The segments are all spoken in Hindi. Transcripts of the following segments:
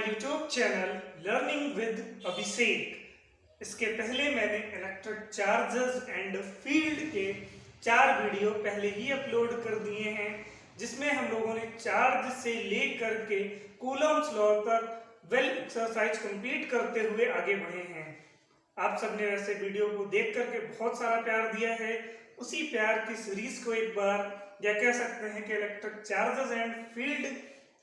यूट्यूब चैनल लर्निंग विद अभिषेक। इसके पहले मैंने इलेक्ट्रिक चार्जेस एंड फील्ड के 4 वीडियो पहले ही अपलोड कर दिए हैं, जिसमें हम लोगों ने चार्ज से लेकर के कूलम्ब्स लॉ तक वेल एक्सरसाइज कंप्लीट करते हुए आगे बढ़े हैं। आप सबने वैसे वीडियो को देख करके बहुत सारा प्यार दिया है। उसी प्यार की सीरीज को एक बार, या कह सकते हैं कि इलेक्ट्रिक चार्जेस एंड फील्ड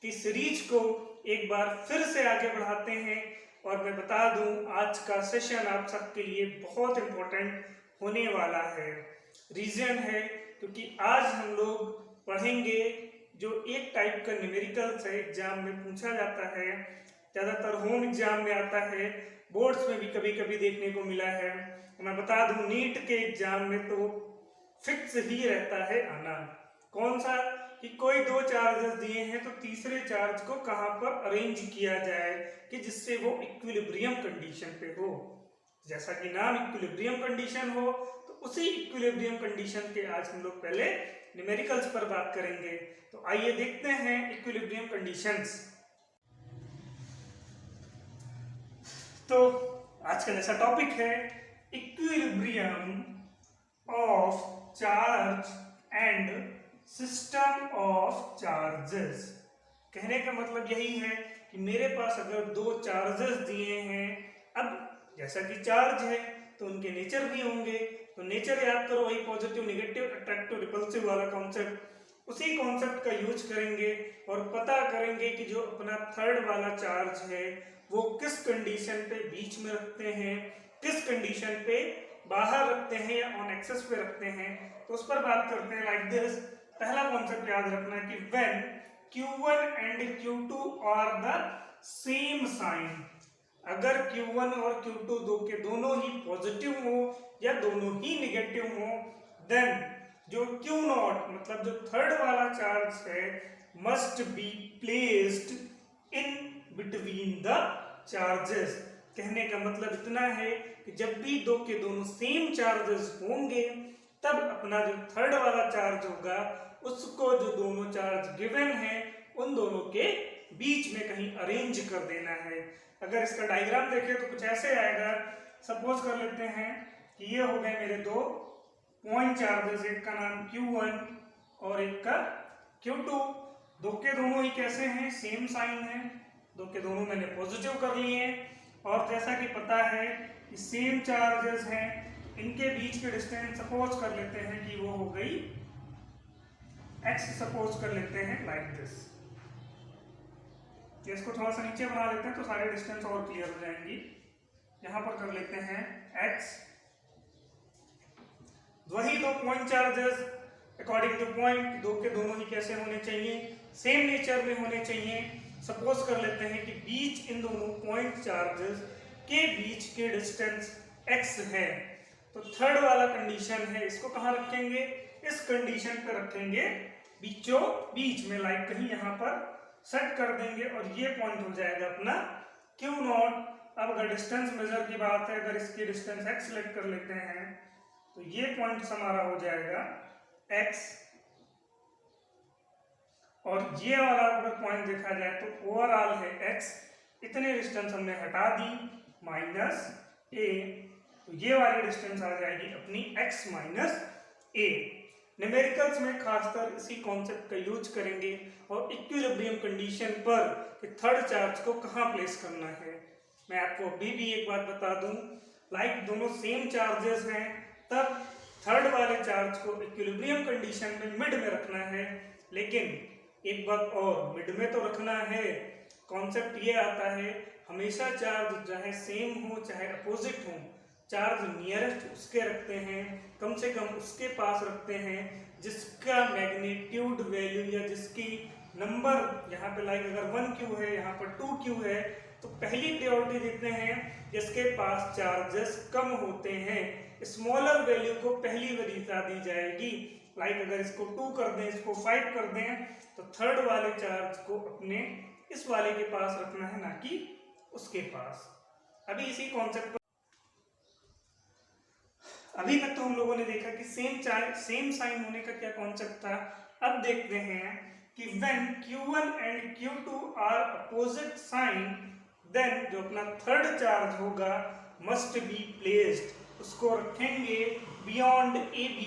की सीरीज को एक बार फिर से आगे बढ़ाते हैं। और मैं बता दूं, आज का सेशन आप सबके लिए बहुत इंपॉर्टेंट होने वाला है। रीजन है क्योंकि आज हम लोग पढ़ेंगे जो एक टाइप का न्यूमेरिकल्स है, एग्जाम में पूछा जाता है, ज़्यादातर होम एग्जाम में आता है, बोर्ड्स में भी कभी कभी देखने को मिला है। मैं बता दूं, नीट के एग्जाम में तो फिक्स ही रहता है आना। कौन सा? कि कोई 2 चार्जेस दिए हैं तो तीसरे चार्ज को कहां पर अरेंज किया जाए कि जिससे वो इक्विलिब्रियम कंडीशन पे हो। जैसा कि नाम इक्विलिब्रियम कंडीशन हो, तो उसी इक्विलिब्रियम कंडीशन के आज हम लोग पहले न्यूमेरिकल्स पर बात करेंगे। तो आइए देखते हैं इक्विलिब्रियम कंडीशंस। तो आज का जैसा टॉपिक है equilibrium of charge and system of charges. कहने का मतलब यही है कि मेरे पास अगर 2 चार्जेस दिए हैं, अब जैसा कि चार्ज है तो उनके नेचर भी होंगे, तो नेचर याद करो, वही पॉजिटिव नेगेटिव अट्रैक्टिव रिपल्सिव वाला कॉन्सेप्ट। उसी कॉन्सेप्ट का यूज करेंगे और पता करेंगे कि जो अपना थर्ड वाला चार्ज है वो किस कंडीशन पे बीच में रखते हैं, किस कंडीशन पे बाहर रखते हैं या ऑन एक्सेस पे रखते हैं। तो उस पर बात करते हैं लाइक दिस। पहला कॉन्सेप्ट याद रखना कि when Q1 and Q2 are the same sign, अगर Q1 और Q2 दो के दोनों ही पॉजिटिव हो या दोनों ही नेगेटिव हो, देन जो Q0 मतलब जो थर्ड वाला चार्ज है must be placed in between the charges. कहने का मतलब इतना है कि जब भी दो के दोनों सेम चार्जेस होंगे, तब अपना जो थर्ड वाला चार्ज होगा उसको जो दोनों चार्ज गिवन है उन दोनों के बीच में कहीं अरेंज कर देना है। अगर इसका डायग्राम देखें तो कुछ ऐसे आएगा। सपोज कर लेते हैं कि ये हो गए मेरे 2 पॉइंट चार्जेस, एक का नाम Q1 और एक का Q2। दो के दोनों ही कैसे हैं? सेम साइन है, दो के दोनों मैंने पॉजिटिव कर लिए हैं। और जैसा कि पता है कि सेम चार्जेस हैं, इनके बीच के डिस्टेंस सपोज कर लेते हैं कि वो हो गई x, सपोज कर लेते हैं लाइक दिस। इसको थोड़ा सा नीचे बना लेते हैं तो सारे डिस्टेंस और क्लियर हो जाएंगी। यहां पर कर लेते हैं x। वही 2 point charges according two point, दो के दोनों ही कैसे होने चाहिए? सेम नेचर में होने चाहिए। सपोज कर लेते हैं कि बीच इन दोनों पॉइंट चार्जेस के बीच के डिस्टेंस x है, तो थर्ड वाला कंडीशन है, इसको कहां रखेंगे? इस कंडीशन पे रखेंगे बीचों बीच में, लाइक कहीं यहां पर सेट कर देंगे और ये पॉइंट हो जाएगा अपना Q0। अब अगर डिस्टेंस मेजर की बात है, अगर इसकी डिस्टेंस x सेलेक्ट कर लेते हैं तो ये पॉइंट हमारा हो जाएगा x, और ये वाला अगर पॉइंट देखा जाए तो ओवरऑल है x। इतने डिस्टेंस हमने हटा दी -a, तो ये वाली डिस्टेंस आ जाएगी अपनी x - a। न्यूमेरिकल्स में खासकर इसी कॉन्सेप्ट का यूज करेंगे और इक्विलिब्रियम कंडीशन पर कि थर्ड चार्ज को कहां प्लेस करना है। मैं आपको अभी भी एक बात बता दूं, लाइक दोनों सेम चार्जेस हैं, तब थर्ड वाले चार्ज को इक्विलिब्रियम कंडीशन में मिड में रखना है। लेकिन एक बात और, मिड में तो रखना है, कॉन्सेप्ट ये आता है हमेशा चार्ज चाहे सेम हो चाहे अपोजिट हो, चार्ज नियरेस्ट उसके रखते हैं, कम से कम उसके पास रखते हैं जिसका मैग्नीट्यूड वैल्यू या जिसकी नंबर, यहाँ पे लाइक अगर 1Q है, यहाँ पर 2Q है, तो पहली प्रायोरिटी देते हैं जिसके पास चार्जेस कम होते हैं। स्मॉलर वैल्यू को पहली वरीयता दी जाएगी। लाइक अगर इसको 2 कर दें, इसको 5 कर दें, तो थर्ड वाले चार्ज को अपने इस वाले के पास रखना है, ना कि उसके पास। अभी इसी कॉन्सेप्ट, अभी तक तो हम लोगों ने देखा कि सेम साइन होने का क्या कॉन्सेप्ट था। अब देखते हैं कि when Q1 and Q2 are opposite sign, then जो अपना थर्ड चार्ज होगा must be placed, उसको रखेंगे beyond AB,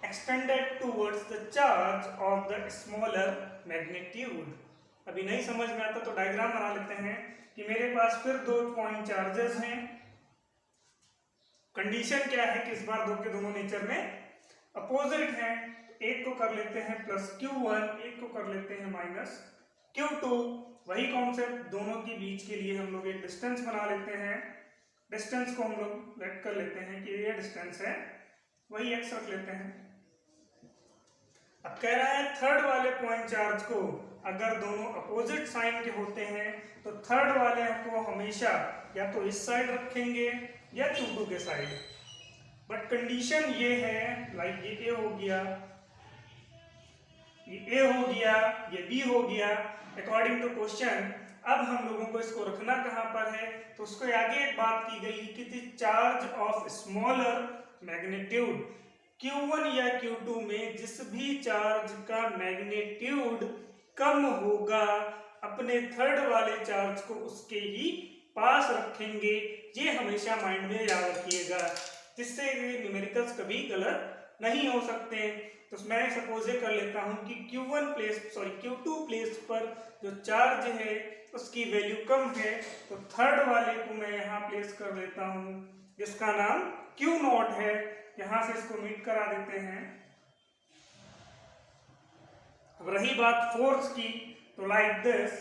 extended towards the charge of the smaller magnitude. अभी नहीं समझ में आता तो डायग्राम बना लेते हैं कि मेरे पास फिर दो पॉइंट चार्जेस हैं। कंडीशन क्या है कि इस बार दो के दोनों नेचर में अपोजिट हैं। एक को कर लेते हैं प्लस Q1, एक को कर लेते हैं माइनस Q2। वही कॉन्सेप्ट, दोनों के बीच के लिए हम लोग एक डिस्टेंस बना लेते हैं। डिस्टेंस को हम लोग लेट कर लेते हैं कि ये डिस्टेंस है, वही x रख लेते हैं। अब कह रहा है थर्ड वाले पॉइंट चार्ज को अगर दोनों अपोजिट साइन के होते हैं तो थर्ड वाले को हमेशा या तो इस साइड रखेंगे या Q2 के साइड। बट कंडीशन ये है, लाइक ये A हो गया, ये A हो गया, ये B हो गया, अकॉर्डिंग टू क्वेश्चन। अब हम लोगों को इसको रखना कहां पर है, तो उसको आगे एक बात की गई कि the charge of smaller magnitude, Q1 या Q2 में जिस भी चार्ज का मैग्नीट्यूड कम होगा अपने थर्ड वाले चार्ज को उसके ही पास रखेंगे। ये हमेशा माइंड में याद रखिएगा, जिससे न्यूमेरिकल्स कभी गलत नहीं हो सकते। तो मैं सपोज ये कर लेता हूं कि Q2 प्लेस पर जो चार्ज है उसकी वैल्यू कम है, तो थर्ड वाले को मैं यहाँ प्लेस कर देता हूँ जिसका नाम Q0 है। यहां से इसको मीट करा देते हैं। अब रही बात फोर्स की, तो लाइक दिस,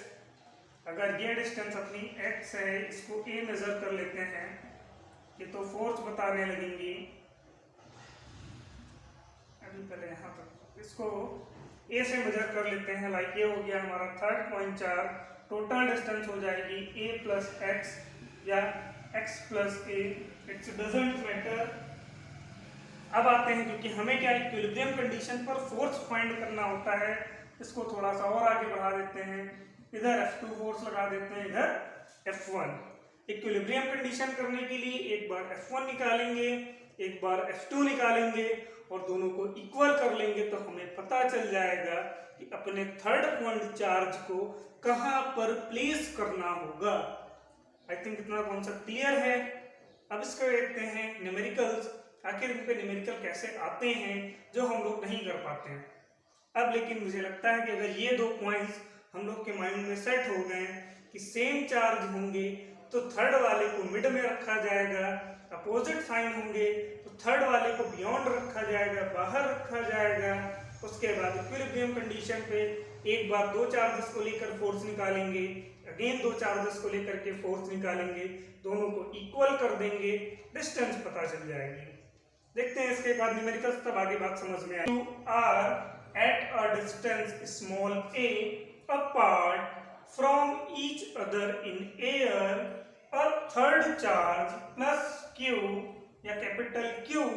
अगर ये डिस्टेंस अपनी x है, इसको a मेजर कर लेते हैं, ये तो फोर्स बताने लगेंगी। अभी पहले यहाँ पर इसको a से मेजर कर लेते हैं। लाइक ये हो गया हमारा third point charge. Total distance हो जाएगी a प्लस एक्स या x plus a, it's doesn't matter. अब आते हैं, क्योंकि हमें क्या इक्विलिब्रियम कंडीशन पर फोर्स फाइंड करना होता है, इसको थोड़ा सा और आगे बढ़ा देते हैं। इधर F2 फोर्स लगा देते हैं, इधर F1। इक्विलिब्रियम कंडीशन करने के लिए एक बार F1 निकालेंगे, एक बार F2 निकालेंगे और दोनों को इक्वल कर लेंगे, तो हमें पता चल जाएगा कि अपने थर्ड पॉइंट चार्ज को कहां पर प्लेस करना होगा। आई थिंक इतना कॉन्सेप्ट क्लियर है। अब इसको देखते हैं न्यूमेरिकल्स, आखिर इन पे न्यूमेरिकल कैसे आते हैं जो हम लोग नहीं कर पाते हैं। अब लेकिन मुझे लगता है कि अगर ये दो पॉइंट्स हम लोग के माइंड में सेट हो गए कि सेम चार्ज होंगे तो थर्ड वाले को मिड में रखा जाएगा, अपोजिट साइन होंगे तो थर्ड वाले को बियॉन्ड रखा जाएगा, बाहर रखा जाएगा। उसके बाद इक्विलिब्रियम कंडीशन पे एक बार दो चार्जेस को लेकर फोर्स निकालेंगे, अगेन दो चार्जेस को लेकर के फोर्स निकालेंगे, दोनों को इक्वल कर देंगे, डिस्टेंस पता चल जाएगी। देखते हैं इसके बाद न्यूमेरिकल्स, तब आगे बात समझ में आएगी। You are at a distance small a apart from each other in air, a third charge plus Q या capital Q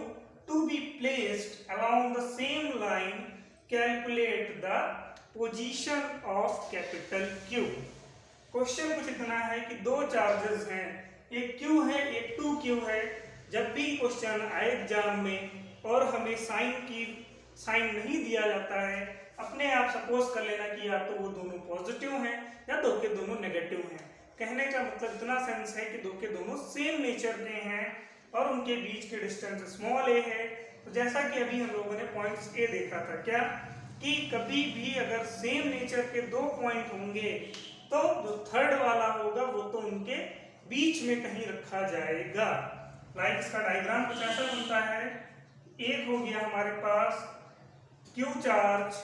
to be placed along the same line. Calculate the position of capital Q. Question कुछ इतना है कि दो चार्जेस हैं, एक Q है एक 2Q है। जब भी क्वेश्चन आए एग्जाम में और हमें साइन नहीं दिया जाता है, अपने आप सपोज कर लेना कि या तो वो दोनों पॉजिटिव हैं या दो के दोनों नेगेटिव हैं। कहने का मतलब इतना सेंस है कि दो के दोनों सेम नेचर के हैं और उनके बीच के डिस्टेंस स्मॉल a है। तो जैसा कि अभी हम लोगों ने पॉइंट्स a देखा था, क्या कि कभी भी अगर सेम नेचर के दो पॉइंट होंगे तो जो थर्ड वाला होगा वो तो उनके बीच में कहीं रखा जाएगा। लाइक इसका डायग्राम कुछ ऐसा बनता है। एक हो गया हमारे पास Q चार्ज,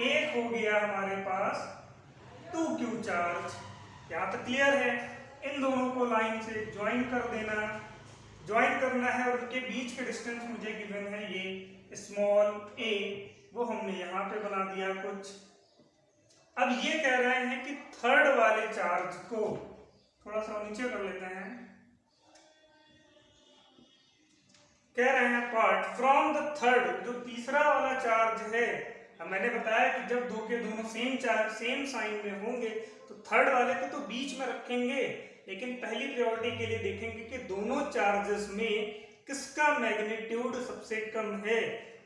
एक हो गया हमारे पास 2Q चार्ज। यहाँ तक क्लियर है? इन दोनों को लाइन से ज्वाइन कर देना, ज्वाइन करना है और उनके बीच के डिस्टेंस मुझे गिवन है ये स्मॉल a, वो हमने यहाँ पे बना दिया कुछ। अब ये कह रहे हैं कि थर्ड वाले चार्ज को थोड़ा सा नीचे कर लेते हैं। कह रहे हैं पार्ट फ्रॉम द थर्ड, जो तीसरा वाला चार्ज है। अब मैंने बताया कि जब दो के दोनों सेम चार्ज सेम साइन में होंगे तो थर्ड वाले को तो बीच में रखेंगे, लेकिन पहली प्रायोरिटी के लिए देखेंगे कि दोनों चार्जेस में किसका मैग्नीट्यूड सबसे कम है।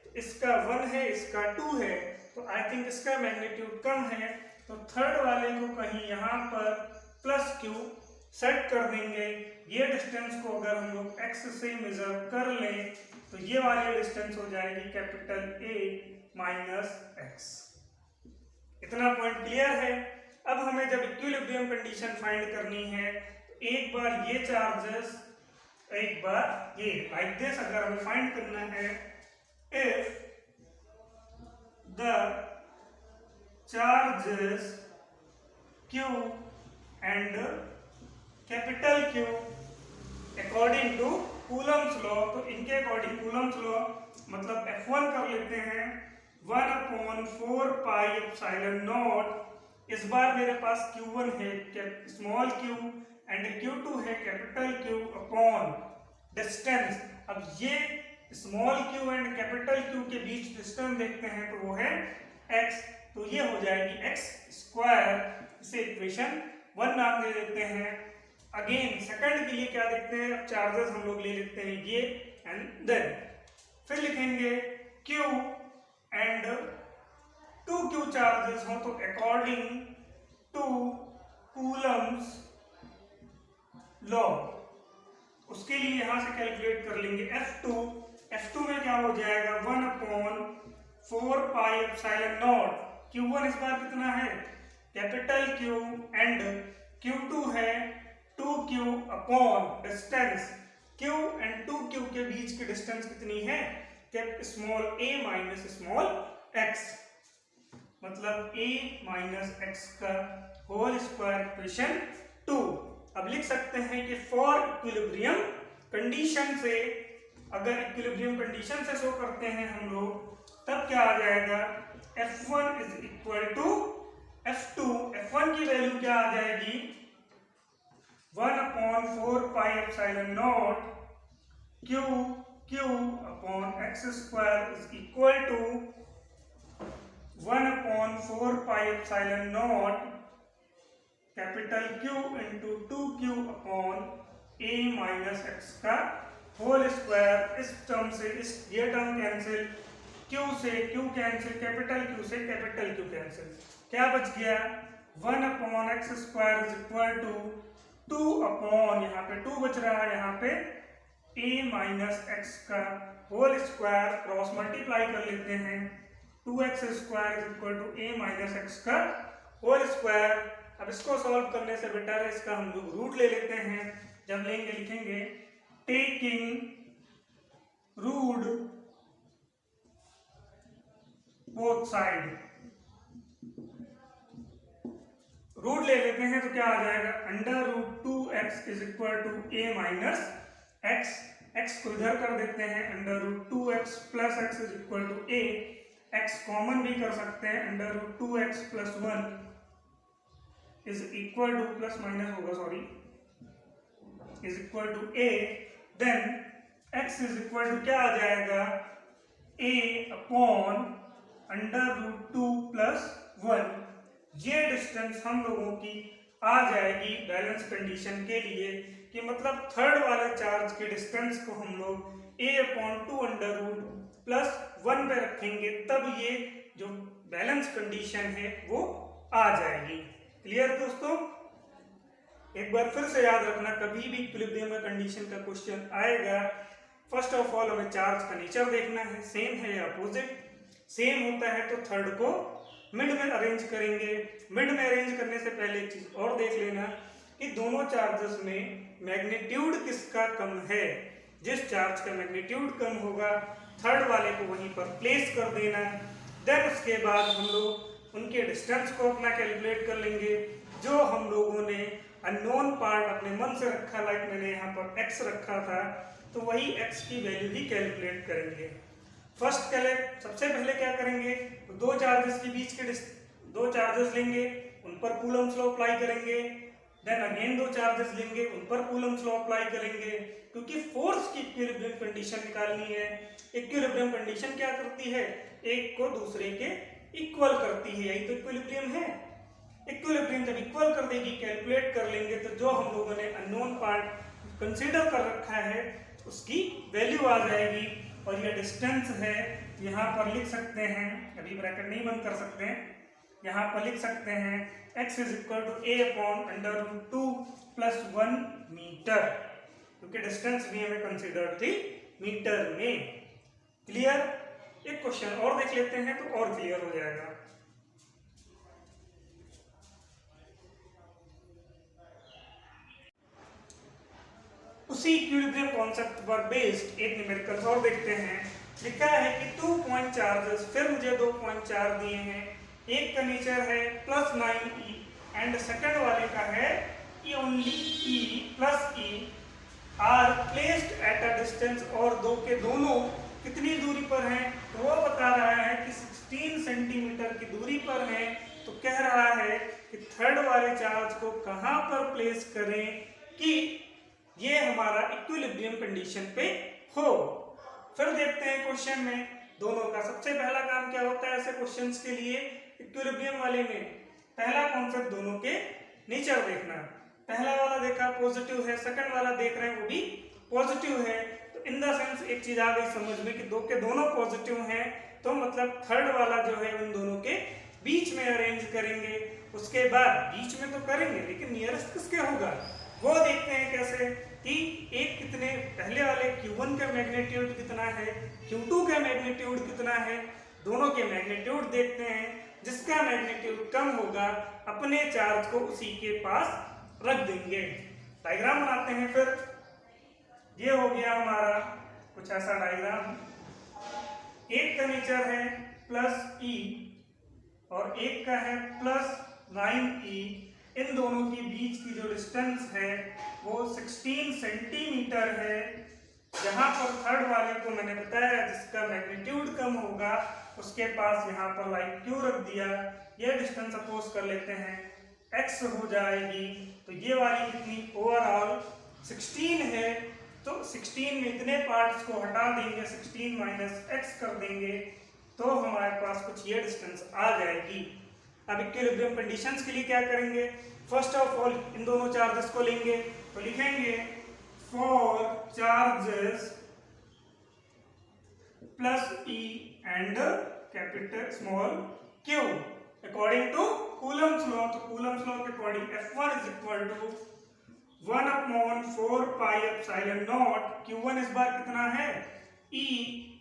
तो इसका 1 है, इसका 2 है, तो आई थिंक इसका मैग्नीट्यूड कम है, तो थर्ड वाले को कहीं यहाँ पर प्लस क्यू सेट कर देंगे। ये डिस्टेंस को अगर हम लोग x से मेजर कर लें तो ये वाली डिस्टेंस हो जाएगी कैपिटल A माइनस x। इतना पॉइंट क्लियर है। अब हमें जब इक्विलिब्रियम कंडीशन फाइंड करनी है तो एक बार ये चार्जेस, एक बार ये लाइक दिस अगर हमें फाइंड करना है, if the charges Q and capital Q according to Coulomb's law, तो इनके अकॉर्डिंग कूलम्स लॉ मतलब F1 कर लेते हैं 1/4 पाई एप्सिलॉन नॉट। इस बार मेरे पास Q1 है स्मॉल q एंड Q2 है कैपिटल Q अपॉन डिस्टेंस। अब ये small q and capital Q के बीच डिस्टेंस देखते हैं तो वो है x, तो ये हो जाएगी x स्क्वायर। इसे इक्वेशन 1 नाम दे देते हैं। अगेन सेकंड के लिए क्या देखते हैं, अब चार्जेस हम लोग ले लेते हैं ये एंड देन फिर लिखेंगे Q एंड 2Q चार्जेस हो तो अकॉर्डिंग टू कूलम्स लॉ, उसके लिए यहां से कैलकुलेट कर लेंगे F2 में क्या हो जाएगा 1/4 पाई एप्सिलॉन नॉट। Q1 इस बार कितना है कैपिटल Q एंड Q2 है 2Q upon distance. Q and 2Q के बीच की डिस्टेंस कितनी है small a minus small x, मतलब a माइनस x का होल स्क्वायर इक्वेशन 2। अब लिख सकते हैं कि फॉर इक्विलिब्रियम कंडीशन से, अगर इक्विलिब्रियम कंडीशन से शो करते हैं हम लोग तब क्या आ जाएगा F1 is equal to F2। F1 की वैल्यू क्या आ जाएगी 1/4 pi epsilon naught Q upon x square is equal to 1/4 pi epsilon naught capital Q into 2Q upon a minus x का होल स्क्वायर। इस टर्म से ये टर्म कैंसिल, Q से Q कैंसिल, कैपिटल Q से कैपिटल Q कैंसिल, क्या बच गया 1/x square is equal to 2 upon, यहाँ पे 2 बच रहा है, यहाँ पे a माइनस x का होल स्क्वायर क्रॉस मल्टीप्लाई कर लेते हैं 2x square is equal to a minus x का होल स्क्वायर। अब इसको सॉल्व करने से बेटर है इसका हम लोग रूट ले लेते हैं। जब लेंगे लिखेंगे taking root both side, root ले लेते हैं तो क्या आ जाएगा √2x is equal to a minus x। x को इधर कर देते हैं √2x plus x is equal to a। x common भी कर सकते हैं √2x plus 1 is equal to, plus minus होगा sorry, is equal to a। Then x is equal to क्या आ जाएगा a अपॉन √2 प्लस 1। ये डिस्टेंस हम लोगों की आ जाएगी बैलेंस कंडीशन के लिए, कि मतलब थर्ड वाला चार्ज के डिस्टेंस को हम लोग a/2 प्लस 1 पे रखेंगे तब ये जो बैलेंस कंडीशन है वो आ जाएगी। क्लियर दोस्तों? एक बार फिर से याद रखना, कभी भी इक्विलिब्रियम कंडीशन का क्वेश्चन आएगा फर्स्ट ऑफ ऑल हमें चार्ज का नेचर देखना है, सेम है या अपोजिट। सेम होता है तो थर्ड को मिड में अरेंज करेंगे। मिड में अरेंज करने से पहले एक चीज और देख लेना कि दोनों चार्जेस में मैग्नीट्यूड किसका कम है। जिस चार्ज का मैग्नीट्यूड कम होगा थर्ड वाले को वहीं पर प्लेस कर देना। देन उसके बाद हम लोग उनके डिस्टेंस को अपना कैलकुलेट कर लेंगे। जो हम लोगों ने अननोन पार्ट अपने मन से रखा, लाइक मैंने यहाँ पर x रखा था, तो वही x की वैल्यू ही कैलकुलेट करेंगे। फर्स्ट सबसे पहले क्या करेंगे, तो दो चार्जेस के बीच के दो चार्जेस लेंगे, उन पर कूलम्स लॉ अप्लाई करेंगे। देन अगेन दो चार्जेस लेंगे, उन पर कूलम्स लॉ अप्लाई करेंगे, क्योंकि फोर्स की इक्विलिब्रियम कंडीशन निकालनी है। इक्विलिब्रियम कंडीशन क्या करती है, एक को दूसरे के इक्वल करती है, यही तो इक्विलिब्रियम है। इक्विलिब्रियम जब इक्वल कर देगी, कैलकुलेट कर लेंगे, तो जो हम लोगों ने अननोन पार्ट कंसीडर कर रखा है उसकी वैल्यू आ जाएगी। और ये डिस्टेंस है यहाँ पर लिख सकते हैं, अभी ब्रैकेट नहीं बंद कर सकते हैं, यहाँ पर लिख सकते हैं x is equal to a upon under root 2 plus 1 metre, क्योंकि डिस्टेंस भी हमें कंसिडर थी मीटर में। क्लियर? एक क्वेश्चन और देख लेते हैं तो और क्लियर हो जाएगा। उसी इक्विलिब्रियम कॉन्सेप्ट पर बेस्ड एक न्यूमेरिकल और देखते हैं। लिखा है कि 2 पॉइंट चार्जेस, फिर मुझे 2 पॉइंट चार्ज दिए हैं। एक का नेचर है प्लस 9e एंड सेकंड वाले का है e only e plus e are placed at a distance, और दो के दोनों कितनी दूरी पर हैं? तो वो बता रहा है कि 16 सेंटीमीटर की दूरी पर हैं। तो कह रहा है कि थर्ड वाले चार्ज को कहां पर प्लेस करें कि ये हमारा इक्विलिब्रियम कंडीशन पे हो। फिर देखते हैं क्वेश्चन में दोनों का। सबसे पहला काम क्या होता है ऐसे क्वेश्चंस के लिए इक्विलिब्रियम वाले में? पहला कॉन्सेप्ट दोनों के नेचर देखना। पहला वाला देखा पॉजिटिव है, सेकंड वाला देख रहे हैं वो भी पॉजिटिव है, तो इन द सेंस एक चीज आ गई समझ में कि दो के दोनों पॉजिटिव हैं, तो मतलब थर्ड वाला जो है उन दोनों के बीच में अरेंज करेंगे। उसके बाद बीच में तो करेंगे लेकिन नियरेस्ट किसके होगा वो देखते हैं कैसे कि एक कितने, पहले वाले Q1 का मैग्नीट्यूड कितना है, Q2 का मैग्नीट्यूड कितना है, दोनों के मैग्नीट्यूड देखते हैं। जिसका मैग्नीट्यूड कम होगा अपने चार्ज को उसी के पास रख देंगे। डायग्राम बनाते हैं। फिर ये हो गया हमारा कुछ ऐसा डायग्राम। एक का नेचर है प्लस e और एक का है प्लस 9e। इन दोनों के बीच की जो डिस्टेंस है वो 16 सेंटीमीटर है। यहाँ पर थर्ड वाले को मैंने बताया जिसका मैग्नीट्यूड कम होगा उसके पास यहाँ पर लाइक क्यू रख दिया। ये डिस्टेंस सपोज कर लेते हैं x हो जाएगी। तो ये वाली कितनी ओवरऑल 16 है, तो 16 में इतने पार्ट्स को हटा देंगे, 16 माइनस x कर देंगे तो हमारे पास कुछ ये डिस्टेंस आ जाएगी। अब इक्विलिब्रियम कंडीशंस के लिए क्या करेंगे? फर्स्ट ऑफ ऑल इन दोनों चार्जेस को लेंगे तो लिखेंगे for charges plus e and capital small q according to Coulomb's law. तो कूलम्स लॉ के according F1 is equal to 1 upon 4 pi epsilon naught. Q1 इस बार कितना है? E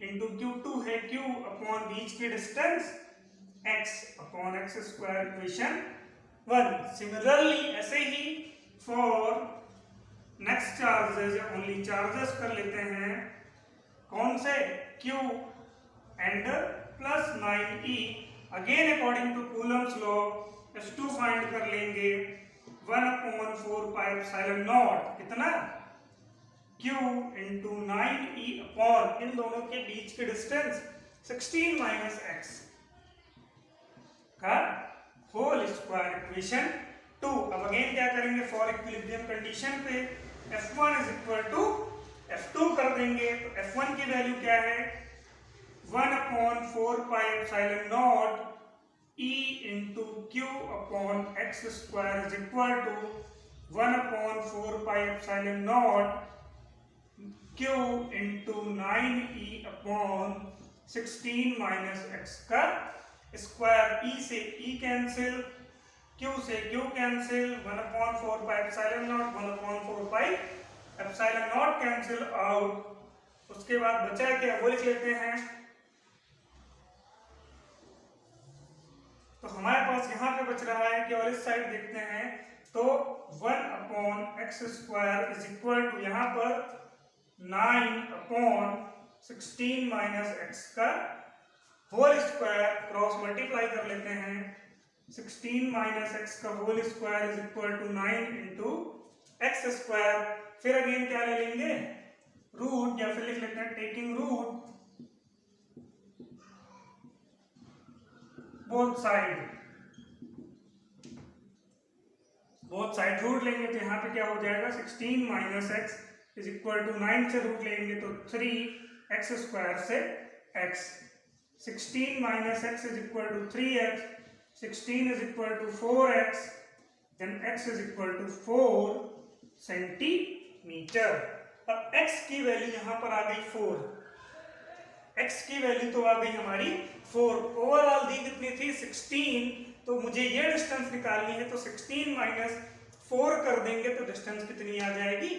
इंटू Q2 है Q अपॉन बीच की distance x upon x square equation 1। Similarly ऐसे ही for next charges only charges कर लेते हैं। कौन से? Q and plus 9e again according to Coulomb's law S2 find कर लेंगे 1 अपॉन 4 पाई एप्सिलॉन नॉट कितना? Q इंटू 9e अपॉन इन दोनों के बीच के डिस्टेंस 16 माइनस x का होल स्क्वायर इक्वेशन 2। अब अगेन क्या करेंगे? फॉर इक्विलिब्रियम कंडीशन पे F1 is equal to F2 कर देंगे। तो F1 की वैल्यू क्या है? 1 upon 4 pi epsilon naught E into Q upon x square is equal to 1 upon 4 pi epsilon naught Q into 9e upon 16 minus x का स्क्वायर। E से E कैंसिल, Q से Q cancel, 1 upon 4 pi epsilon naught 1 upon 4 pi epsilon naught cancel out. उसके बाद बचा क्या वो लिख लेते हैं। तो हमारे पास यहाँ पे बच रहा है कि और इस साइड देखते हैं तो 1 upon x square is equal to यहाँ पर 9 अपॉन 16 माइनस x का होल स्क्वायर क्रॉस मल्टीप्लाई कर लेते हैं। 16 माइनस x का whole square is equal to 9 into X square. फिर अगेन क्या ले लेंगे? रूट, या फिर लिख लेते हैं taking root both side root लेंगे तो यहाँ पे क्या हो जाएगा? 16 minus X is equal to 9 से रूट लेंगे तो 3x स्क्वायर से x। 16 minus x is equal to 3x, 16 is equal to 4x, then x is equal to 4 centimetre. अब x की वैल्यू यहाँ पर आ गई 4। x की वैल्यू तो आ गई हमारी 4, ओवरऑल दी कितनी थी 16, तो मुझे ये डिस्टेंस निकालनी है, तो 16 माइनस 4 कर देंगे तो डिस्टेंस कितनी आ जाएगी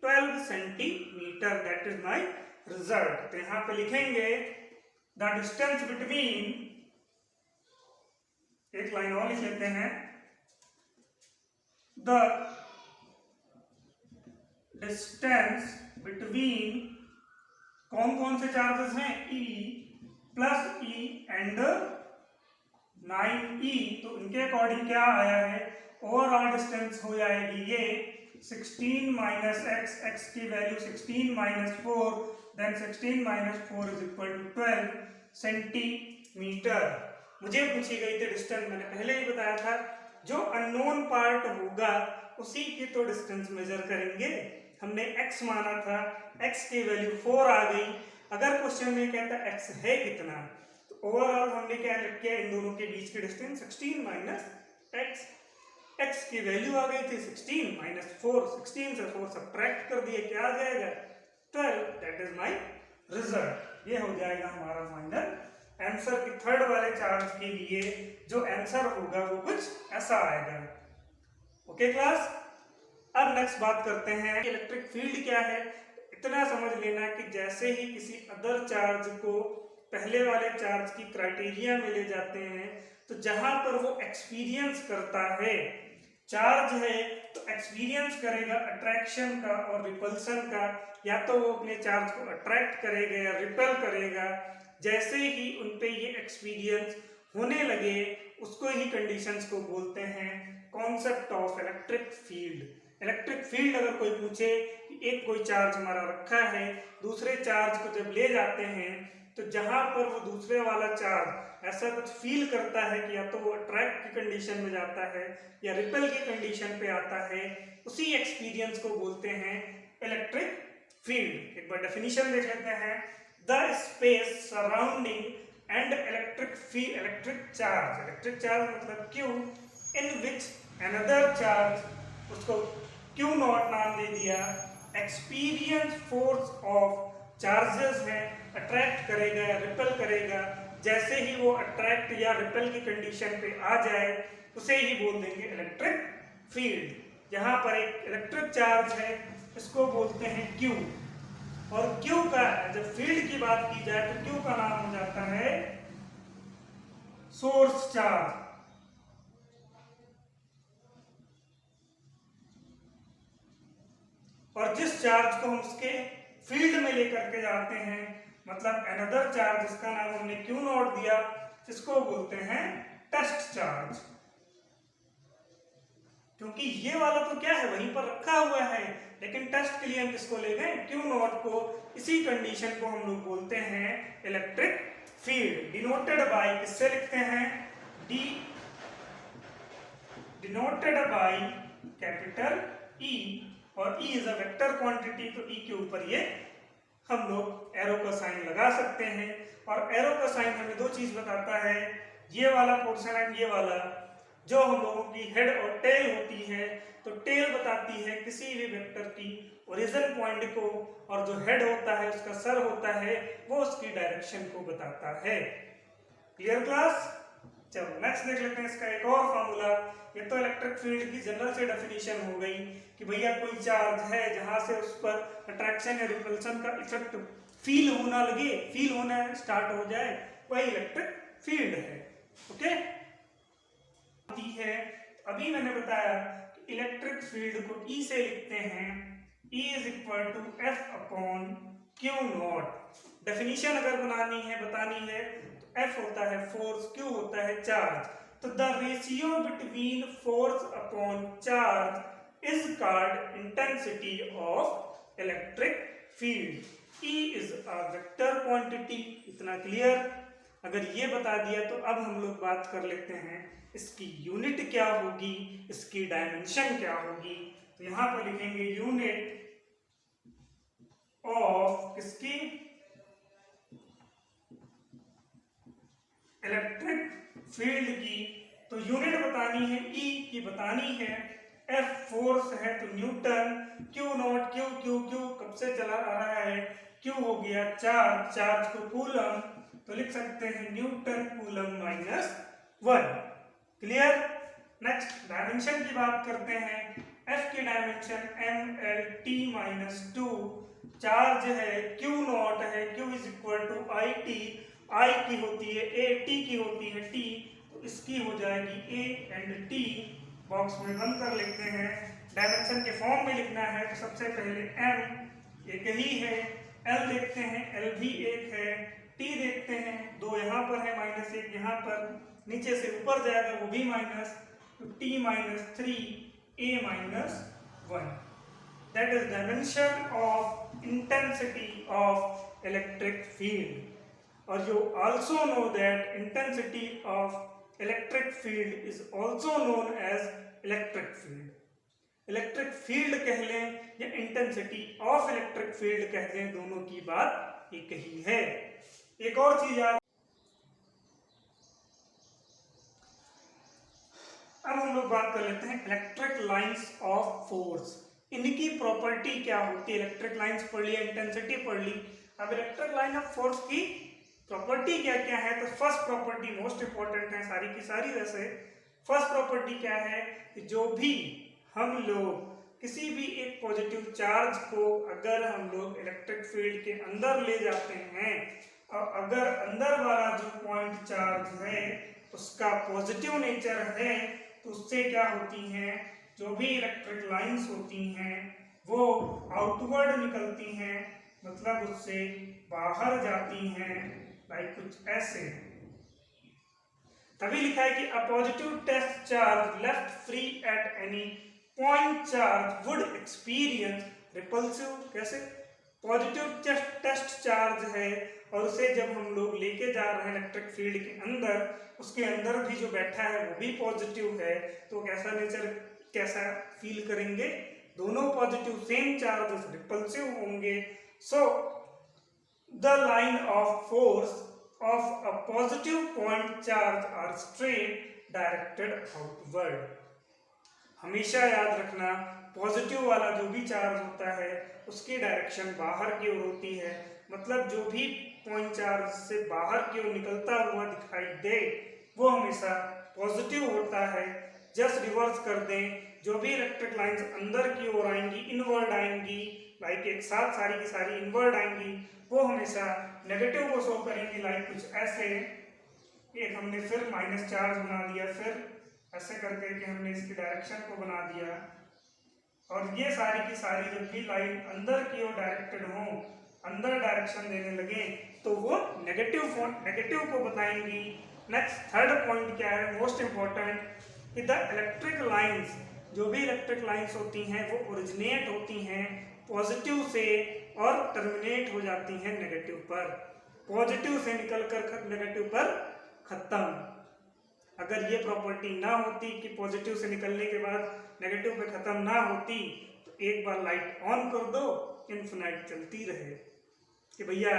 12 centimetre. That is my result. तो यहां पे लिखेंगे द डिस्टेंस बिटवीन, एक लाइन और लिख लेते हैं, द डिस्टेंस बिटवीन कौन कौन से चार्जेस हैं, E plus E and 9E, तो इनके अकॉर्डिंग क्या आया है, ओवरऑल डिस्टेंस हो जाएगी ये 16 माइनस x, x की value 16 minus 4, then 16 minus 4 is equal to 12 centimetre. मुझे पूछी गई थी डिस्टेंस, मैंने पहले ही बताया था जो अननोन पार्ट होगा उसी की तो डिस्टेंस मेजर करेंगे। हमने x माना था, x की वैल्यू 4 आ गई। अगर क्वेश्चन में कहता x है कितना, तो ओवरऑल हमने क्या लिख किया, इन दोनों के बीच की डिस्टेंस 16 माइनस x, x की वैल्यू आ गई थी 16 माइनस 4, 16 से 4 सब्ट्रैक्ट कर दिए, क्या आ जाएगा 12। That is my result. ये हो जाएगा हमारा फाइनल आंसर की थर्ड वाले चार्ज के लिए जो आंसर होगा वो कुछ ऐसा आएगा। ओके क्लास, अब नेक्स्ट बात करते हैं इलेक्ट्रिक फील्ड क्या है। इतना समझ लेना कि जैसे ही किसी अदर चार्ज को पहले वाले चार्ज की क्राइटेरिया में ले जाते हैं, तो जहां पर वो एक्सपीरियंस करता है, चार्ज है तो एक्सपीरियंस करेगा अट्रैक्शन का और रिपल्सन का, या तो वो अपने चार्ज को अट्रैक्ट करेगा या रिपेल करेगा। जैसे ही उन पे ये एक्सपीरियंस होने लगे, उसको ही कंडीशंस को बोलते हैं concept of electric field. Electric field अगर कोई पूछे कि एक कोई चार्ज हमारा रखा है, दूसरे चार्ज को जब ले जाते हैं, तो जहां पर वो दूसरे वाला चार्ज ऐसा कुछ फील करता है कि या तो वो अट्रैक्ट की कंडीशन में जाता है या रिपेल की कंडीशन पे आता है, उसी एक्सपीरियंस को बोलते हैं इलेक्ट्रिक फील्ड। एक बार डेफिनेशन देख लेते हैं, the space surrounding and electric field, electric charge मतलब Q, इन विच अनदर चार्ज, उसको Q नॉट नाम दे दिया, एक्सपीरियंस फोर्स ऑफ चार्जेस है, अट्रैक्ट करेगा या रिपेल करेगा। जैसे ही वो अट्रैक्ट या रिपेल की कंडीशन पे आ जाए, उसे ही बोल देंगे इलेक्ट्रिक फील्ड। यहाँ पर एक इलेक्ट्रिक चार्ज है, इसको बोलते हैं Q, और Q का जब फील्ड की बात की जाए तो Q का नाम हो जाता है सोर्स चार्ज। और जिस चार्ज को हम उसके फील्ड में लेकर के जाते हैं, मतलब अनदर चार्ज जिसका नाम हमने Q नॉट दिया, इसको बोलते हैं टेस्ट चार्ज। क्योंकि ये वाला तो क्या है, वहीं पर रखा हुआ है, लेकिन टेस्ट के लिए हम किसको ले गए, Q नॉट को। इसी कंडीशन को हम लोग बोलते हैं इलेक्ट्रिक फील्ड। डिनोटेड बाय, किससे लिखते हैं, D denoted by capital E, और E is a vector quantity, तो E के ऊपर ये हम लोग एरो का साइन लगा सकते हैं। और एरो का साइन हमें दो चीज बताता है, ये वाला पोर्शन एंड ये वाला, जो हम लोगों की हेड और टेल होती है, तो टेल बताती है किसी भी वेक्टर की ओरिजिन पॉइंट को, और जो हेड होता है उसका सर होता है, वो उसकी डायरेक्शन को बताता है। Clear class? चलो नेक्स्ट देख लेते हैं इसका एक और फॉर्मूला। ये तो इलेक्ट्रिक फील्ड की जनरल से डेफिनेशन हो गई कि भैया कोई चार्ज है जहां से उस पर अट्रैक्शन या रिपल्सन का इफेक्ट फील होना लगे, फील होना स्टार्ट हो जाए, वही इलेक्ट्रिक फील्ड है। ओके, है अभी मैंने बताया कि इलेक्ट्रिक फील्ड को E से लिखते हैं, E is equal to F upon Q naught. Definition अगर बनानी है, बतानी है, तो F होता है फोर्स, Q होता है चार्ज। तो the ratio between force upon charge is called intensity of electric field. E is a vector quantity. इतना क्लियर? अगर ये बता दिया तो अब हम लोग बात कर लेते हैं इसकी यूनिट क्या होगी, इसकी डायमेंशन क्या होगी। तो यहां पर लिखेंगे यूनिट ऑफ किसकी, इलेक्ट्रिक फील्ड की। तो यूनिट बतानी है, E की बतानी है, F फोर्स है तो न्यूटन, Q नॉट, Q कब से चला आ रहा है, Q हो गया चार्ज, चार्ज को कूलम, तो लिख सकते हैं newton coulomb minus 1। Clear. Next dimension की बात करते हैं। F की डायमेंशन mlt माइनस 2, चार्ज है Q नॉट है, Q is equal to I T, I की होती है A, T की होती है T, तो इसकी हो जाएगी A एंड T, बॉक्स में बंद कर लेते हैं। डायमेंशन के फॉर्म में लिखना है तो सबसे पहले m एक ही है, L देखते हैं L भी एक है, T देखते हैं 2 यहाँ पर है माइनस 1 यहाँ पर, नीचे से ऊपर जाएगा वो भी माइनस, तो T minus 3 A minus 1, that is dimension of intensity of electric field. और you also know that intensity of electric field is also known as electric field. Electric field कह लें या इंटेंसिटी ऑफ इलेक्ट्रिक फील्ड कह लें, दोनों की बात एक ही है। एक और चीज याद, अब हम लोग बात कर लेते हैं इलेक्ट्रिक लाइंस ऑफ फोर्स। इनकी प्रॉपर्टी क्या होती है। इलेक्ट्रिक लाइंस पढ़ लिया, इंटेंसिटी पढ़ ली, अब इलेक्ट्रिक लाइन ऑफ फोर्स की प्रॉपर्टी क्या क्या है। तो फर्स्ट प्रॉपर्टी मोस्ट इंपॉर्टेंट है सारी की सारी। वैसे फर्स्ट प्रॉपर्टी क्या है कि जो भी हम लोग किसी भी एक पॉजिटिव चार्ज को अगर हम लोग इलेक्ट्रिक फील्ड के अंदर ले जाते हैं और अगर अंदर वाला जो पॉइंट चार्ज है उसका पॉजिटिव नेचर है, तो उससे क्या होती हैं, जो भी इलेक्ट्रिक लाइंस होती हैं वो आउटवर्ड निकलती हैं, मतलब उससे बाहर जाती हैं, लाइक कुछ ऐसे। तभी लिखा है कि a positive test charge left free at any point charge would experience repulsive. कैसे, पॉजिटिव टेस्ट चार्ज है और उसे जब हम लोग लेके जा रहे हैं इलेक्ट्रिक फील्ड के अंदर, उसके अंदर भी जो बैठा है वो भी पॉजिटिव है, तो कैसा नेचर, कैसा फील करेंगे, दोनों पॉजिटिव सेम चार्जेस रिपल्सिव होंगे। So the line of force of a positive point charge are straight directed outward। हमेशा याद रखना पॉजिटिव वाला जो भी चार्ज होता है उसकी डायरेक्शन बाहर की ओर होती है, मतलब जो भी पॉइंट चार्ज से बाहर की ओर निकलता हुआ दिखाई दे वो हमेशा पॉजिटिव होता है। जस्ट रिवर्स कर दें, जो भी इलेक्ट्रिक लाइंस अंदर की ओर आएंगी, इनवर्ड आएंगी, लाइक एक साथ सारी की सारी इनवर्ड आएंगी, वो हमेशा नेगेटिव को शो करेंगी, लाइक कुछ ऐसे। एक हमने फिर माइनस चार्ज बना दिया, फिर ऐसे करके कि हमने इसकी डायरेक्शन को बना दिया, और ये सारी की सारी जब भी लाइन अंदर की ओर डायरेक्टेड हो, अंदर डायरेक्शन देने लगे, तो वो नेगेटिव को बताएंगी। नेक्स्ट थर्ड पॉइंट क्या है, मोस्ट इंपॉर्टेंट, कि द इलेक्ट्रिक लाइंस, जो भी इलेक्ट्रिक लाइंस होती हैं वो ओरिजिनेट होती हैं पॉजिटिव से और टर्मिनेट हो जाती हैं नेगेटिव पर। पॉजिटिव से निकलकर नेगेटिव पर खत्म। अगर ये प्रॉपर्टी ना होती कि पॉजिटिव से निकलने के बाद नेगेटिव पे खत्म ना होती, तो एक बार लाइट ऑन कर दो, इन्फिनाइट चलती रहे कि भैया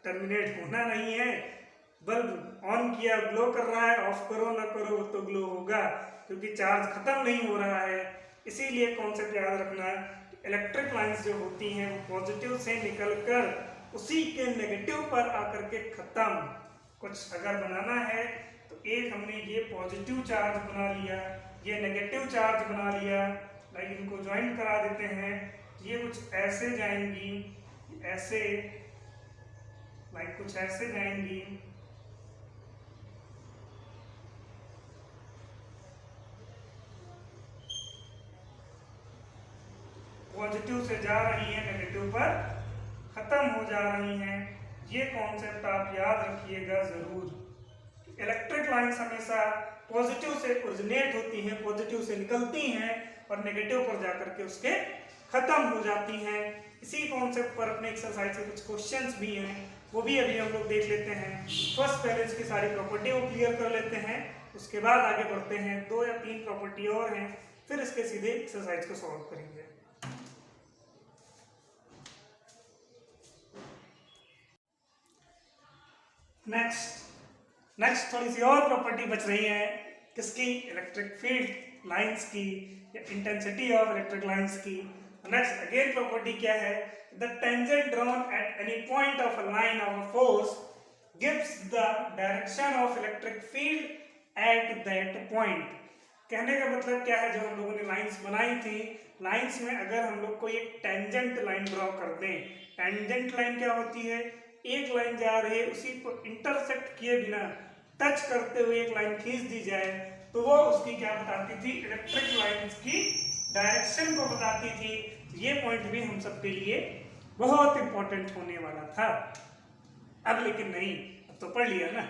टर्मिनेट होना नहीं है, बल्ब ऑन किया ग्लो कर रहा है, ऑफ करो ना करो तो ग्लो होगा, क्योंकि चार्ज खत्म नहीं हो रहा है। इसीलिए कॉन्सेप्ट याद रखना है, इलेक्ट्रिक लाइंस जो होती हैं वो पॉजिटिव से निकलकर उसी के नेगेटिव पर आकर के खत्म। कुछ अगर बनाना है तो एक हमने ये पॉजिटिव चार्ज बना लिया, ये नेगेटिव चार्ज बना लिया, लाइक इनको ज्वाइन करा देते हैं, ये कुछ ऐसे जाएंगी, ऐसे, लाइक कुछ ऐसे जाएंगी, पॉजिटिव से जा रही है नेगेटिव पर खत्म हो जा रही हैं। ये कॉन्सेप्ट आप याद रखिएगा जरूर। इलेक्ट्रिक लाइंस हमेशा पॉजिटिव से ओरिजिनेट होती हैं, पॉजिटिव से निकलती हैं और नेगेटिव पर जाकर के उसके खत्म हो जाती हैं। इसी कॉन्सेप्ट पर अपने एक्सरसाइज के कुछ क्वेश्चंस भी हैं, वो भी अभी हम लोग देख लेते हैं। फर्स्ट पहले इसकी सारी प्रॉपर्टी को क्लियर कर लेते हैं, उसके बाद आगे बढ़ते हैं। 2 या 3 प्रॉपर्टी और हैं, फिर इसके सीधे एक्सरसाइज को सॉल्व करेंगे। नेक्स्ट थोड़ी सी और प्रॉपर्टी बच रही है, किसकी, इलेक्ट्रिक फील्ड। लाइंस की या इंटेंसिटी ऑफ इलेक्ट्रिक लाइंस की। नेक्स्ट अगेन प्रॉपर्टी क्या है, the tangent drawn at any point of a line of a force gives the direction of electric field at that point. कहने का मतलब क्या है, जो हम लोगों ने लाइंस बनाई थी, लाइंस में अगर हम लोग कोई एक टेंजेंट लाइन ड्रॉ कर दें, टेंजेंट लाइन क्या होती है, एक लाइन जा रही है उसी को इंटरसेक्ट किए बिना टच करते हुए एक लाइन खींच दी जाए तो वो उसकी क्या बताती थी, इलेक्ट्रिक लाइंस की डायरेक्शन को बताती थी। ये पॉइंट भी हम सबके लिए बहुत इंपॉर्टेंट होने वाला था। अब लेकिन नहीं, अब तो पढ़ लिया ना।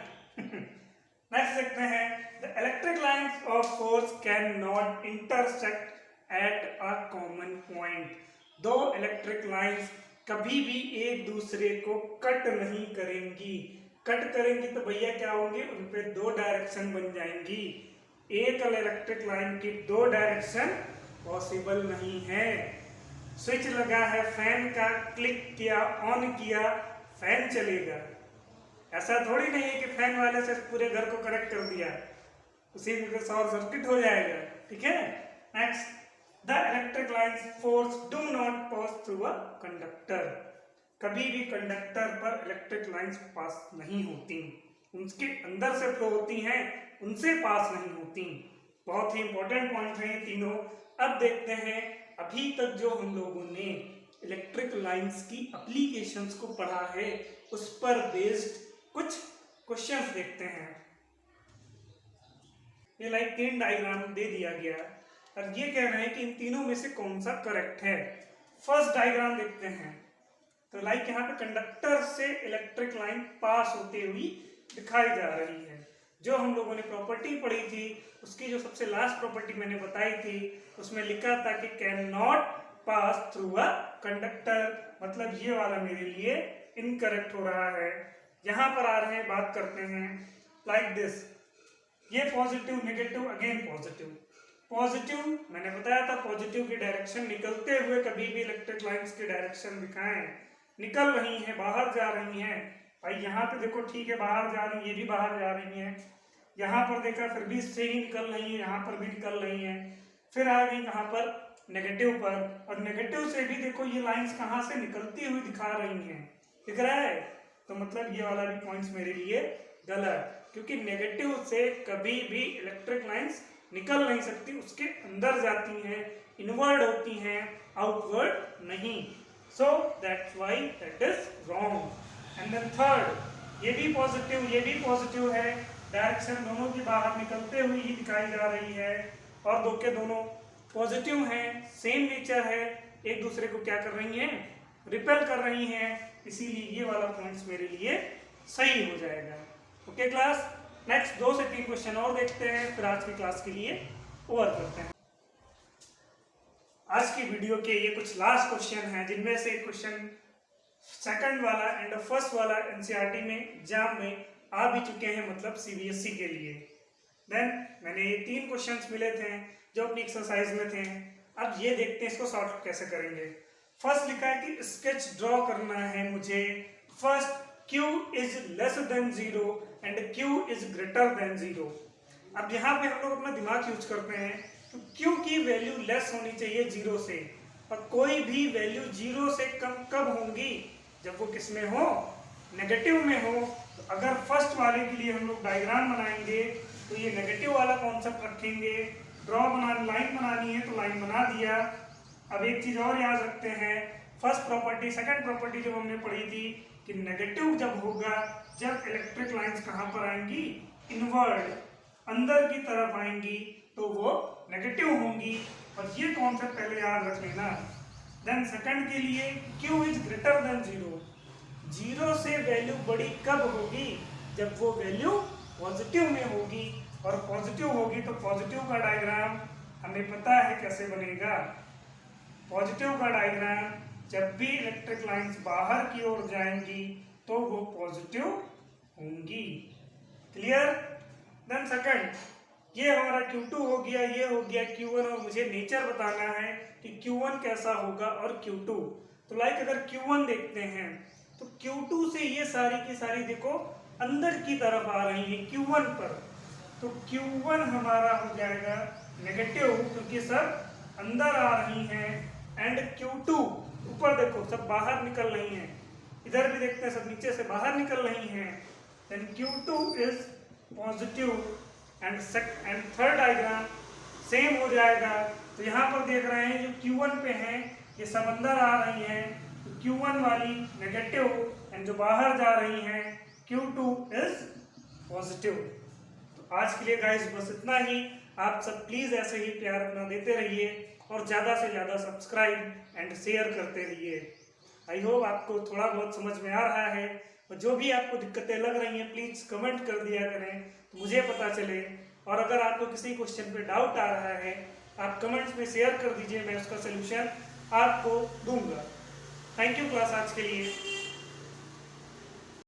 नेक्स्ट देखते हैं, the electric lines of force can not intersect at a common point. दो इलेक्ट्रिक लाइंस कभी भी एक दूसरे को कट नहीं करेंगी। कट करेंगी तो भैया क्या होंगे, उन पे दो डायरेक्शन बन जाएंगी। एक इलेक्ट्रिक लाइन की दो डायरेक्शन पॉसिबल नहीं है। स्विच लगा है फैन का, क्लिक किया, ऑन किया, फैन चलेगा। ऐसा थोड़ी नहीं है कि फैन वाले से पूरे घर को कनेक्ट कर दिया, उसी में शॉर्ट सर्किट हो जाएगा। ठीक है। Next, the electric lines force do not pass through a conductor. कभी भी कंडक्टर पर इलेक्ट्रिक लाइंस पास नहीं होती, उनके अंदर से फ्लो होती हैं, उनसे पास नहीं होती। बहुत ही इंपॉर्टेंट पॉइंट है ये तीनों। अब देखते हैं, अभी तक जो हम लोगों ने इलेक्ट्रिक लाइंस की एप्लीकेशंस को पढ़ा है उस पर बेस्ड कुछ क्वेश्चंस देखते हैं। ये लाइक 3 डायग्राम दे दिया गया और ये कह रहे हैं कि इन तीनों में से कौन सा करेक्ट है। फर्स्ट डायग्राम देखते हैं, तो लाइक यहाँ पे कंडक्टर से इलेक्ट्रिक लाइन पास होते हुई दिखाई जा रही है। जो हम लोगों ने प्रॉपर्टी पढ़ी थी उसकी जो सबसे लास्ट प्रॉपर्टी मैंने बताई थी उसमें लिखा था कि can not pass through a conductor, मतलब ये वाला मेरे लिए इनकरेक्ट हो रहा है। यहाँ पर आ रहे हैं, बात करते हैं लाइक दिस, ये positive negative again positive. Positive मैंने बताया था, पॉजिटिव की डायरेक्शन निकलते हुए कभी भी इलेक्ट्रिक लाइंस की डायरेक्शन दिखाएं, निकल रही हैं, बाहर जा रही हैं। भाई यहाँ पे देखो ठीक है, बाहर जा रही है, ये भी बाहर जा रही है। यहाँ पर देखा फिर भी इससे ही निकल रही है, यहाँ पर भी निकल रही है। फिर आ गई कहाँ पर, नेगेटिव पर, और नेगेटिव से भी देखो ये लाइंस कहाँ से निकलती हुई दिखा रही हैं, दिख रहा है। तो मतलब ये वाला भी पॉइंट्स मेरे लिए गलत, क्योंकि नेगेटिव से कभी भी इलेक्ट्रिक लाइंस निकल नहीं सकती, उसके अंदर जाती हैं, इनवर्ड होती हैं, आउटवर्ड नहीं। So that's why that is wrong. And then third, ये भी पॉजिटिव है, डायरेक्शन दोनों की बाहर निकलते हुए ही दिखाई जा रही है, और दो के दोनों पॉजिटिव हैं, सेम नेचर है, एक दूसरे को क्या कर रही हैं, रिपेल कर रही हैं, इसीलिए ये वाला पॉइंट्स मेरे लिए सही हो जाएगा। ओके क्लास, नेक्स्ट 2 से 3 क्वेश्चन और देखते हैं, फिर आज की क्लास के लिए ओवर करते हैं। आज की वीडियो के ये कुछ लास्ट क्वेश्चन हैं, जिनमें से एक क्वेश्चन सेकंड वाला एंड फर्स्ट वाला एनसीईआरटी में एग्जाम में आ भी चुके हैं, मतलब सीबीएसई के लिए। देन मैंने ये 3 क्वेश्चंस मिले थे जो अपनी एक्सरसाइज में थे। अब ये देखते हैं इसको सॉल्व कैसे करेंगे। फर्स्ट लिखा है कि स्केच ड्रॉ करना है मुझे। First, Q is less than 0 and Q is greater than 0। अब यहाँ पे हम लोग अपना दिमाग यूज करते हैं, तो Q की वैल्यू लेस होनी चाहिए 0 से, और कोई भी वैल्यू 0 से कम कब होंगी, जब वो किस में हो, नेगेटिव में हो। तो अगर फर्स्ट वाले के लिए हम लोग डायग्राम बनाएंगे तो ये नेगेटिव वाला कॉन्सेप्ट रखेंगे। ड्रॉ लाइन बनानी है तो लाइन बना दिया। अब एक चीज और याद रखते हैं, फर्स्ट प्रॉपर्टी सेकंड प्रॉपर्टी जब हमने पढ़ी थी कि नेगेटिव जब होगा, जब इलेक्ट्रिक लाइंस कहाँ पर आएंगी, इनवर्ड, अंदर की तरफ आएंगी, तो वो नेगेटिव होंगी, और ये कॉन्सेप्ट पहले याद रख लेना। देन सेकंड के लिए Q इज ग्रेटर देन 0, 0 से वैल्यू बड़ी कब होगी, जब वो वैल्यू पॉजिटिव में होगी, और पॉजिटिव होगी तो पॉजिटिव का डायग्राम हमें पता है कैसे बनेगा। पॉजिटिव का डायग्राम, जब भी इलेक्ट्रिक लाइंस बाहर की ओर जाएंगी तो वो पॉजिटिव होंगी। क्लियर। देन सेकंड, ये हमारा Q2 हो गया, ये हो गया Q1, और मुझे नेचर बताना है कि Q1 कैसा होगा और Q2। तो लाइक अगर Q1 देखते हैं तो Q2 से ये सारी की सारी देखो अंदर की तरफ आ रही है Q1 पर, तो Q1 हमारा हो जाएगा नेगेटिव क्योंकि सब अंदर आ रही हैं, एंड Q2 ऊपर देखो सब बाहर निकल रही हैं, इधर भी देखते हैं सब नीचे से बाहर निकल रही हैं, then Q2 is positive and third diagram same हो जाएगा। तो यहाँ पर देख रहे हैं जो Q1 पे हैं ये सब अंदर आ रही हैं, तो Q1 वाली नेगेटिव एंड जो बाहर जा रही हैं Q2 इज पॉजिटिव। तो आज के लिए गाइस बस इतना ही। आप सब प्लीज ऐसे ही प्यार अपना देते रहिए और ज़्यादा से ज़्यादा सब्सक्राइब एंड शेयर करते रहिए। आई होप आपको थोड़ा बहुत समझ में आ रहा है, और जो भी आपको दिक्कतें लग रही हैं प्लीज़ कमेंट कर दिया करें तो मुझे पता चले। और अगर आपको किसी क्वेश्चन पे डाउट आ रहा है आप कमेंट्स में शेयर कर दीजिए, मैं उसका सोल्यूशन आपको दूंगा। थैंक यू क्लास आज के लिए।